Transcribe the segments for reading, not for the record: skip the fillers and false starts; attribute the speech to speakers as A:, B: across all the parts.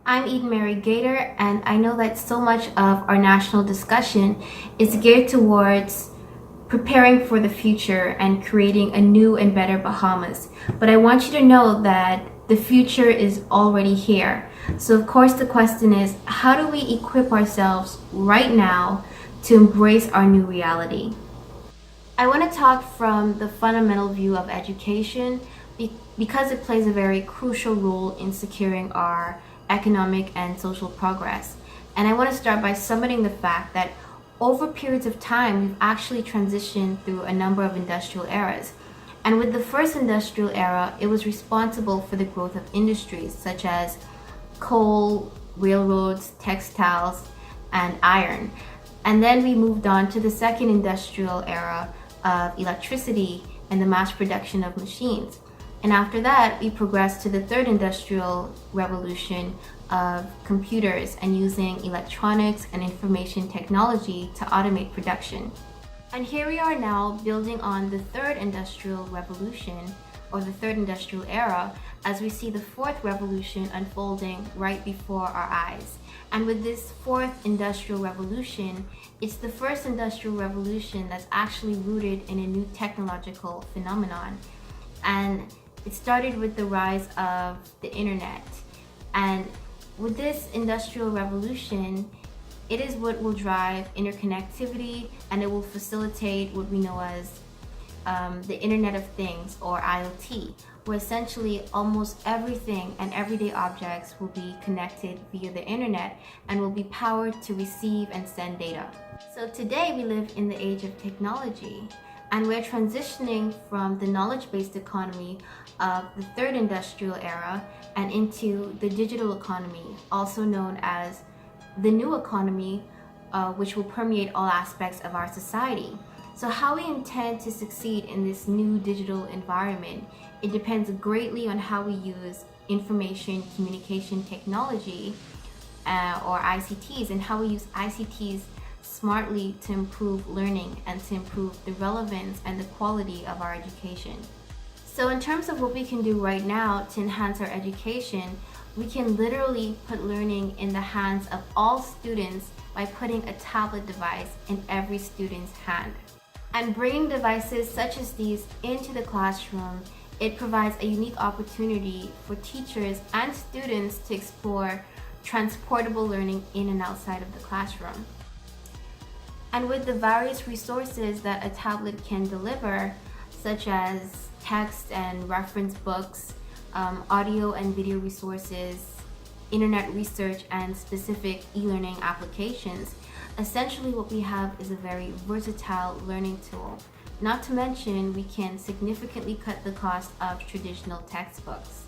A: I'm Eden Mary Gator, and I know that so much of our national discussion is geared towards preparing for the future and creating a new and better Bahamas. But I want you to know that the future is already here. So, of course, the question is, how do we equip ourselves right now to embrace our new reality? I want to talk from the fundamental view of education because it plays a very crucial role in securing our economic and social progress. And I want to start by summating the fact that over periods of time, we've actually transitioned through a number of industrial eras. And with the first industrial era, it was responsible for the growth of industries such as coal, railroads, textiles, and iron. And then we moved on to the second industrial era of electricity and the mass production of machines. And after that, we progressed to the third industrial revolution of computers and using electronics and information technology to automate production. And here we are now building on the third industrial revolution, or the third industrial era, as we see the fourth revolution unfolding right before our eyes. And with this fourth industrial revolution, it's the first industrial revolution that's actually rooted in a new technological phenomenon. And it started with the rise of the internet. And with this industrial revolution, it is what will drive interconnectivity, and it will facilitate what we know as the Internet of Things, or IoT, where essentially almost everything and everyday objects will be connected via the internet and will be powered to receive and send data. So today we live in the age of technology, and we're transitioning from the knowledge-based economy of the third industrial era and into the digital economy, also known as the new economy, which will permeate all aspects of our society. So how we intend to succeed in this new digital environment, it depends greatly on how we use information communication technology, or ICTs, and how we use ICTs smartly to improve learning and to improve the relevance and the quality of our education. So in terms of what we can do right now to enhance our education, we can literally put learning in the hands of all students by putting a tablet device in every student's hand. And bringing devices such as these into the classroom, it provides a unique opportunity for teachers and students to explore transportable learning in and outside of the classroom. And with the various resources that a tablet can deliver, such as text and reference books, audio and video resources, internet research, and specific e-learning applications, essentially what we have is a very versatile learning tool. Not to mention, we can significantly cut the cost of traditional textbooks.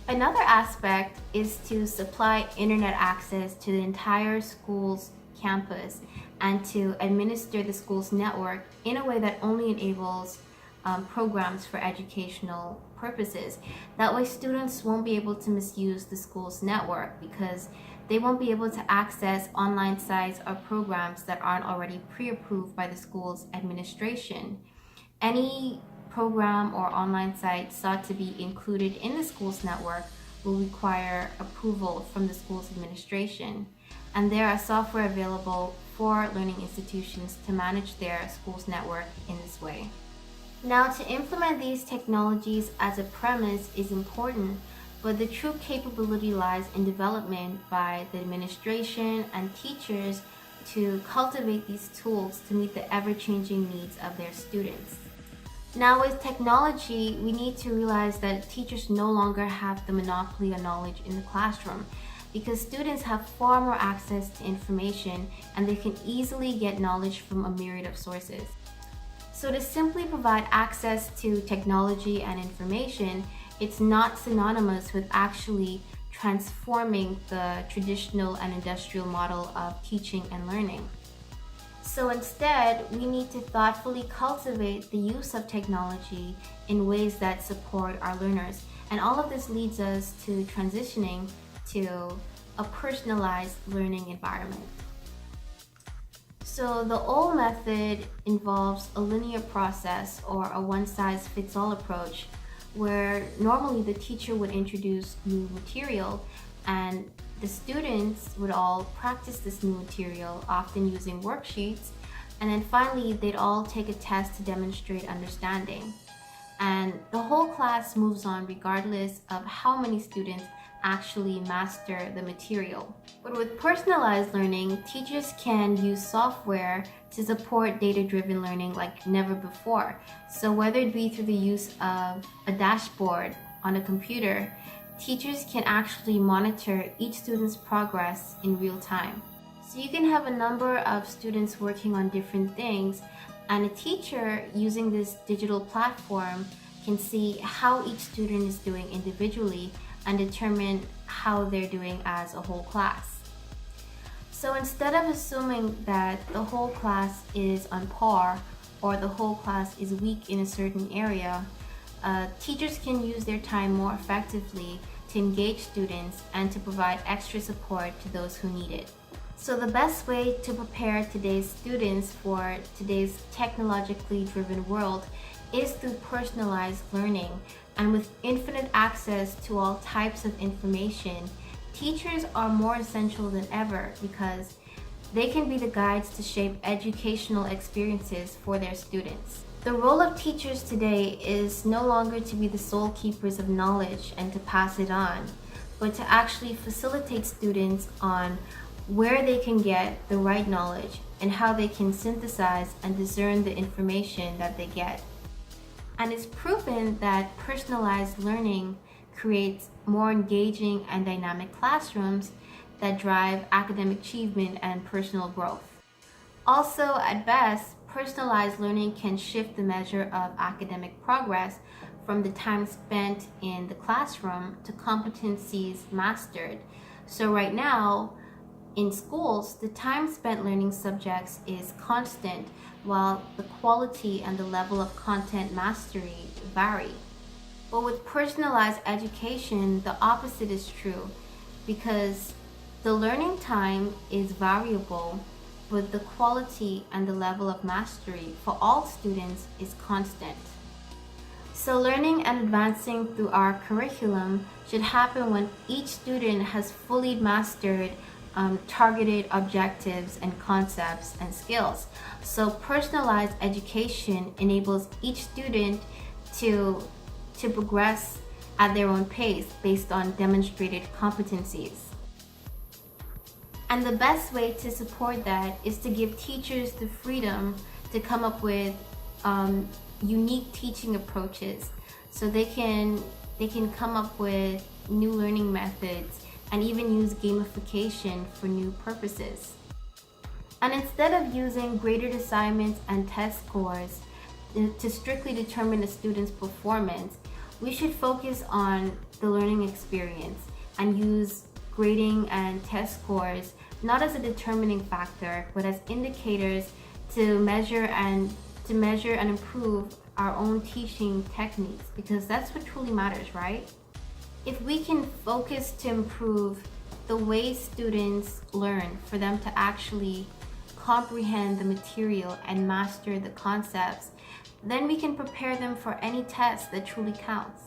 A: Another aspect is to supply internet access to the entire school's campus and to administer the school's network in a way that only enables programs for educational purposes. That way students won't be able to misuse the school's network because they won't be able to access online sites or programs that aren't already pre-approved by the school's administration. Any program or online site sought to be included in the school's network will require approval from the school's administration. And there are software available for learning institutions to manage their school's network in this way. Now, to implement these technologies as a premise is important, but the true capability lies in development by the administration and teachers to cultivate these tools to meet the ever-changing needs of their students. Now, with technology, we need to realize that teachers no longer have the monopoly on knowledge in the classroom, because students have far more access to information and they can easily get knowledge from a myriad of sources. So to simply provide access to technology and information, it's not synonymous with actually transforming the traditional and industrial model of teaching and learning. So instead, we need to thoughtfully cultivate the use of technology in ways that support our learners. And all of this leads us to transitioning to a personalized learning environment. So the old method involves a linear process, or a one-size-fits-all approach, where normally the teacher would introduce new material and the students would all practice this new material, often using worksheets, and then finally they'd all take a test to demonstrate understanding. And the whole class moves on regardless of how many students actually master the material. But with personalized learning, teachers can use software to support data-driven learning like never before. So whether it be through the use of a dashboard on a computer, teachers can actually monitor each student's progress in real time. So you can have a number of students working on different things, and a teacher using this digital platform can see how each student is doing individually and determine how they're doing as a whole class. So instead of assuming that the whole class is on par or the whole class is weak in a certain area, teachers can use their time more effectively to engage students and to provide extra support to those who need it. So the best way to prepare today's students for today's technologically driven world is through personalized learning. And with infinite access to all types of information, teachers are more essential than ever because they can be the guides to shape educational experiences for their students. The role of teachers today is no longer to be the sole keepers of knowledge and to pass it on, but to actually facilitate students on where they can get the right knowledge and how they can synthesize and discern the information that they get. And it's proven that personalized learning creates more engaging and dynamic classrooms that drive academic achievement and personal growth. Also, at best, personalized learning can shift the measure of academic progress from the time spent in the classroom to competencies mastered. So right now, in schools, the time spent learning subjects is constant, while the quality and the level of content mastery vary. But with personalized education, the opposite is true, because the learning time is variable, but the quality and the level of mastery for all students is constant. So learning and advancing through our curriculum should happen when each student has fully mastered targeted objectives and concepts and skills. So personalized education enables each student to progress at their own pace based on demonstrated competencies. And the best way to support that is to give teachers the freedom to come up with unique teaching approaches, so they can come up with new learning methods and even use gamification for new purposes. And instead of using graded assignments and test scores to strictly determine a student's performance, we should focus on the learning experience and use grading and test scores not as a determining factor, but as indicators to measure and improve our own teaching techniques, because that's what truly matters, right? If we can focus to improve the way students learn, for them to actually comprehend the material and master the concepts, then we can prepare them for any test that truly counts.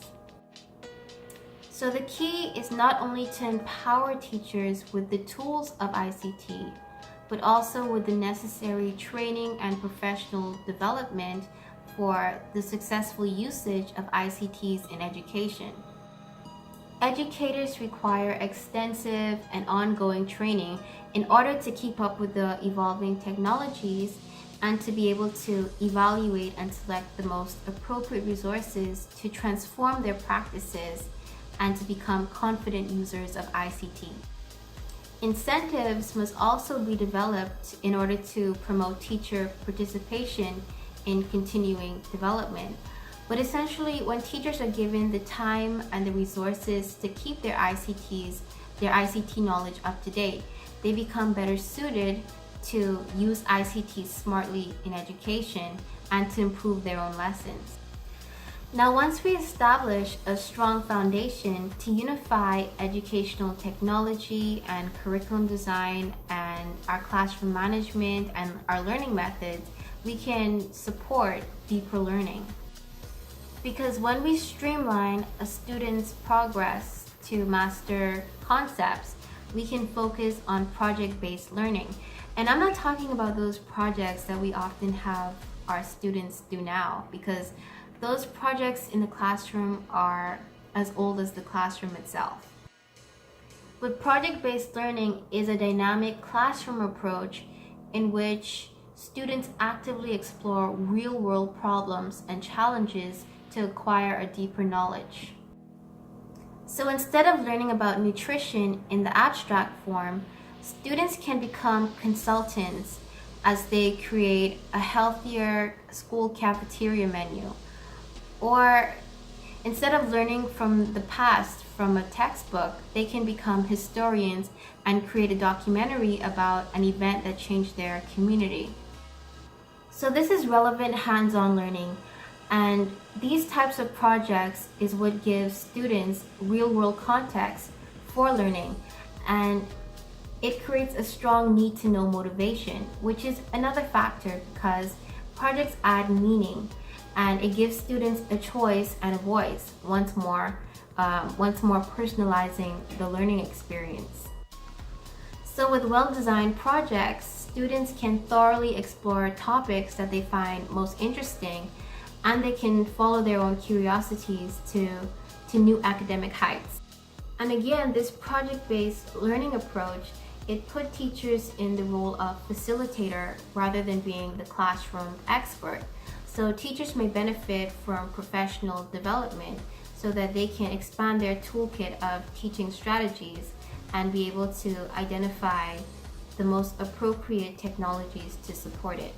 A: So the key is not only to empower teachers with the tools of ICT, but also with the necessary training and professional development for the successful usage of ICTs in education. Educators require extensive and ongoing training in order to keep up with the evolving technologies and to be able to evaluate and select the most appropriate resources to transform their practices and to become confident users of ICT. Incentives must also be developed in order to promote teacher participation in continuing development. But essentially, when teachers are given the time and the resources to keep their ICT knowledge up to date, they become better suited to use ICT smartly in education and to improve their own lessons. Now, once we establish a strong foundation to unify educational technology and curriculum design and our classroom management and our learning methods, we can support deeper learning. Because when we streamline a student's progress to master concepts, we can focus on project-based learning. And I'm not talking about those projects that we often have our students do now, because those projects in the classroom are as old as the classroom itself. But project-based learning is a dynamic classroom approach in which students actively explore real-world problems and challenges to acquire a deeper knowledge. So instead of learning about nutrition in the abstract form, students can become consultants as they create a healthier school cafeteria menu. Or instead of learning from the past from a textbook, they can become historians and create a documentary about an event that changed their community. So this is relevant hands-on learning, and these types of projects is what gives students real-world context for learning, and it creates a strong need-to-know motivation, which is another factor because projects add meaning and it gives students a choice and a voice, once more personalizing the learning experience. So with well-designed projects, students can thoroughly explore topics that they find most interesting, and they can follow their own curiosities to new academic heights. And again, this project-based learning approach, it put teachers in the role of facilitator rather than being the classroom expert. So teachers may benefit from professional development so that they can expand their toolkit of teaching strategies and be able to identify the most appropriate technologies to support it.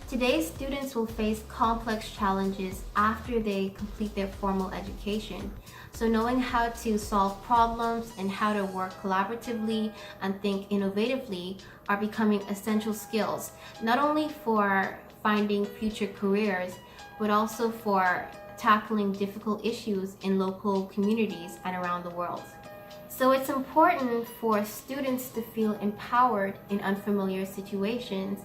A: Today, students will face complex challenges after they complete their formal education. So knowing how to solve problems and how to work collaboratively and think innovatively are becoming essential skills, not only for finding future careers, but also for tackling difficult issues in local communities and around the world. So it's important for students to feel empowered in unfamiliar situations.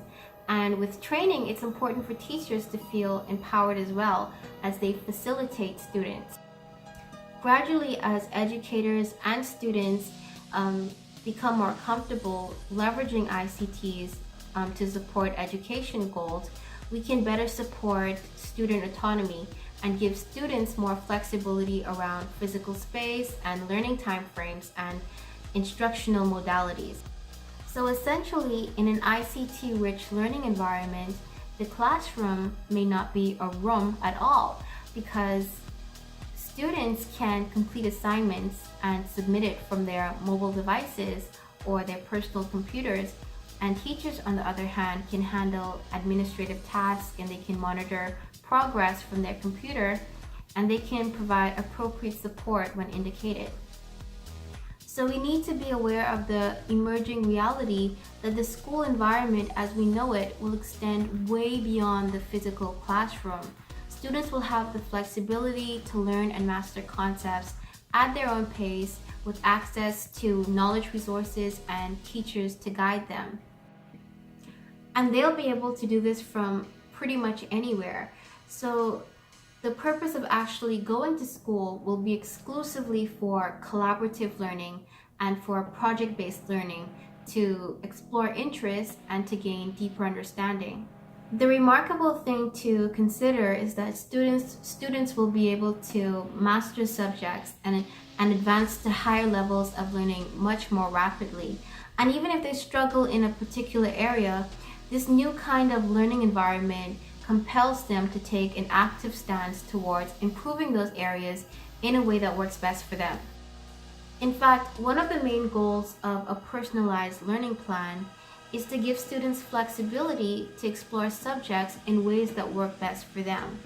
A: And with training, it's important for teachers to feel empowered as well as they facilitate students. Gradually, as educators and students become more comfortable leveraging ICTs to support education goals, we can better support student autonomy and give students more flexibility around physical space and learning timeframes and instructional modalities. So essentially, in an ICT-rich learning environment, the classroom may not be a room at all because students can complete assignments and submit it from their mobile devices or their personal computers, and teachers, on the other hand, can handle administrative tasks and they can monitor progress from their computer, and they can provide appropriate support when indicated. So we need to be aware of the emerging reality that the school environment as we know it will extend way beyond the physical classroom. Students will have the flexibility to learn and master concepts at their own pace with access to knowledge resources and teachers to guide them. And they'll be able to do this from pretty much anywhere. So the purpose of actually going to school will be exclusively for collaborative learning and for project-based learning to explore interests and to gain deeper understanding. The remarkable thing to consider is that students will be able to master subjects and advance to higher levels of learning much more rapidly. And even if they struggle in a particular area, this new kind of learning environment compels them to take an active stance towards improving those areas in a way that works best for them. In fact, one of the main goals of a personalized learning plan is to give students flexibility to explore subjects in ways that work best for them.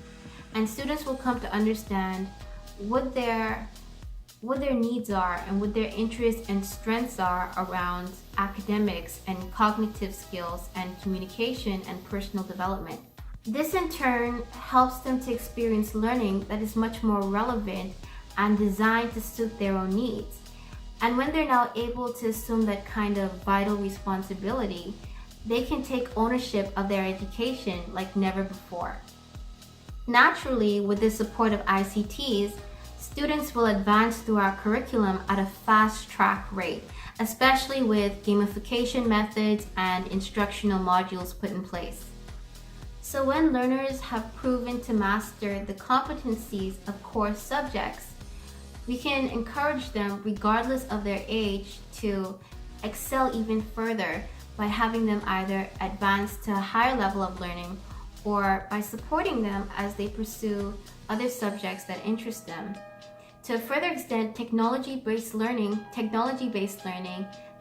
A: And students will come to understand what their needs are and what their interests and strengths are around academics and cognitive skills and communication and personal development. This in turn helps them to experience learning that is much more relevant and designed to suit their own needs. And when they're now able to assume that kind of vital responsibility, they can take ownership of their education like never before. Naturally, with the support of ICTs, Students will advance through our curriculum at a fast track rate, especially with gamification methods and instructional modules put in place. So when learners have proven to master the competencies of core subjects, we can encourage them, regardless of their age, to excel even further by having them either advance to a higher level of learning or by supporting them as they pursue other subjects that interest them. To a further extent, technology-based learning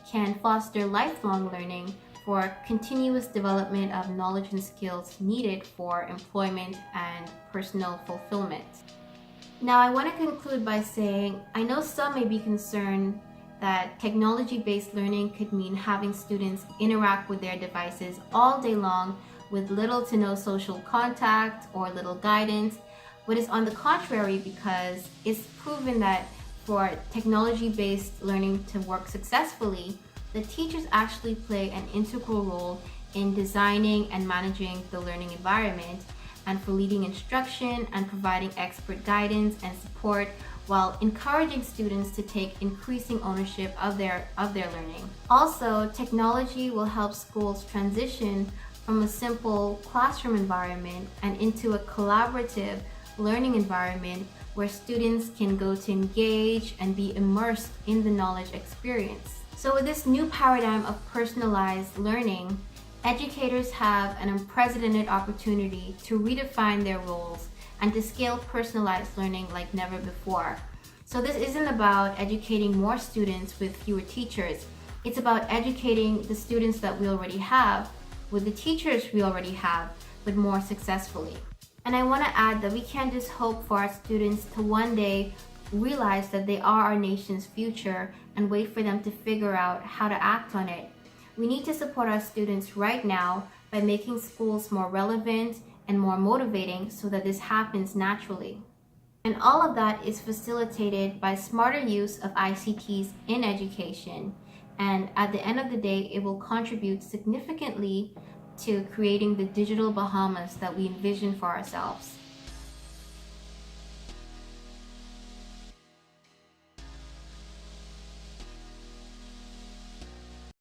A: can foster lifelong learning for continuous development of knowledge and skills needed for employment and personal fulfillment. Now, I want to conclude by saying, I know some may be concerned that technology-based learning could mean having students interact with their devices all day long with little to no social contact or little guidance, but it's on the contrary, because it's proven that for technology-based learning to work successfully, the teachers actually play an integral role in designing and managing the learning environment, and for leading instruction and providing expert guidance and support while encouraging students to take increasing ownership of their learning. Also, technology will help schools transition from a simple classroom environment and into a collaborative learning environment where students can go to engage and be immersed in the knowledge experience. So with this new paradigm of personalized learning, educators have an unprecedented opportunity to redefine their roles and to scale personalized learning like never before. So this isn't about educating more students with fewer teachers. It's about educating the students that we already have with the teachers we already have, but more successfully. And I want to add that we can't just hope for our students to one day realize that they are our nation's future and wait for them to figure out how to act on it. We need to support our students right now by making schools more relevant and more motivating so that this happens naturally. And all of that is facilitated by smarter use of ICTs in education. And at the end of the day, it will contribute significantly to creating the digital Bahamas that we envision for ourselves.